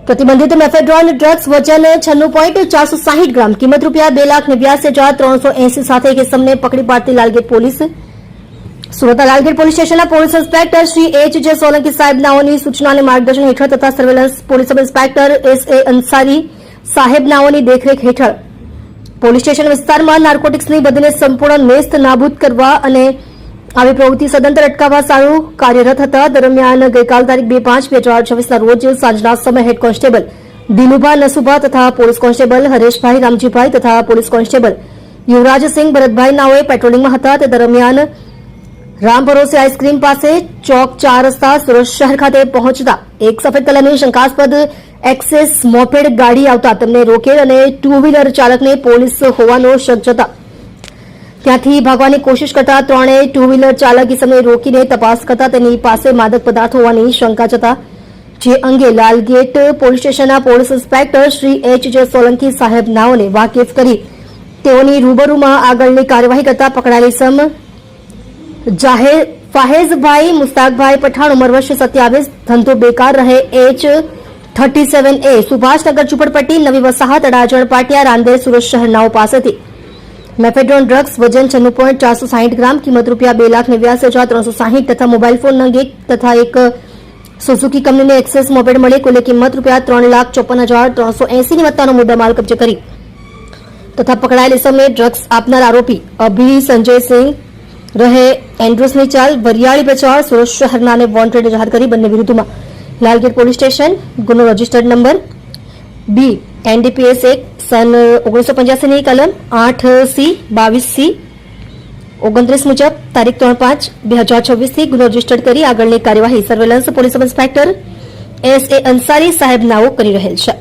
प्रतिबंधित mephedrone drugs वजन 96.460 ग्राम कीमत રૂપિયા 2,89,380 સાથે એક ઇસમને પકડી પાડતી લાલગેટ પોલીસ। સુરતના લાલગેટ પોલીસ સ્ટેશનના police inspector Shri H.J. Solanki સાહેબનાઓની સૂચના અને માર્ગદર્શન હેઠળ તથા surveillance police sub inspector S.A. Ansari સાહેબનાઓની દેખરેખ હેઠળ પોલીસ સ્ટેશન વિસ્તારમાં નાર્કોટિક્સની બદને સંપૂર્ણ નેસ્ત નાબૂદ કરવા અને આવી પ્રવૃત્તિ સદંતર અટકાવવા સારું કાર્યરત હતા। દરમિયાન ગઈકાલ તારીખ 2/5/2026ના રોજ સાંજના સમયે હેડ કોન્સ્ટેબલ દિલુભા નસુભા તથા પોલીસ કોન્સ્ટેબલ હરેશભાઈ રામજીભાઈ તથા પોલીસ કોન્સ્ટેબલ યુવરાજસિંહ ભરતભાઈ નાઓએ પેટ્રોલિંગમાં હતા। તે દરમિયાન રામ ભરોસે આઈસ્ક્રીમ પાસે ચોક 4 રસ્તા સુરત શહેર ખાતે પહોંચતા એક સફેદ કલરની શંકાસ્પદ એક્સેસ મોપેડ ગાડી આવતા તેમને રોકેલ અને ટુ વ્હીલર ચાલકને પોલીસ હોવાનો શક જતા ત્યાંથી ભાગવાની કોશિશ કરતા ત્રણેય ટુ વ્હીલર ચાલક ઇસમને રોકીને તપાસ કરતા તેની પાસે માદક પદાર્થ હોવાની શંકા જતા જે અંગે લાલગેટ પોલીસ સ્ટેશનના police inspector Shri H.J. Solanki સાહેબ નાઓને વાકેફ કરી તેઓની રૂબરૂમાં આગળની કાર્યવાહી કરતા પકડાયેલ ઇસમ ફાહેઝભાઈ મુસ્તાકભાઈ પઠાણ ઉંમર વર્ષ 27 ધંધો બેકાર રહે H37A સુભાષનગર ઝુંપડપટ્ટી નવી વસાહત અડાજણ પાટિયા રાંદેર સુરત શહેર નાઓ પાસેથી મેફેડ્રોન ड्रग्स वजन 96.460 ग्राम कीमत રૂપિયા 2,89,360 तथा मोबाइल फोन नंग एक तथा एक सुजुकी कंपनी ने एक्सेस मोपेड मળી कुल किंमत રૂપિયા 3,54,380 ની મત્તાનો મુદ્દામાલ કબજે કરી તથા પકડાયેલ ઇસમને ડ્રગ્સ આપનાર આરોપી અભી સંજય સિંહ રહે એન્ડ્રુસની ચાલ વરિયાળી બજાર સુરત શહેરનાને વોન્ટેડ જાહેર કરી બંને વિરુદ્ધમાં લાલગેટ પોલીસ સ્ટેશન ગુનો રજીસ્ટર્ડ નંબર B NDPS 1 सन 1985 ની કલમ 8C 22C 29 મુજબ તારીખ 3/5/2026 થી ગુનો રજીસ્ટર્ડ કરી આગળની કાર્યવાહી surveillance police sub inspector S.A. Ansari સાહેબ નાઓ કરી રહેલ છે।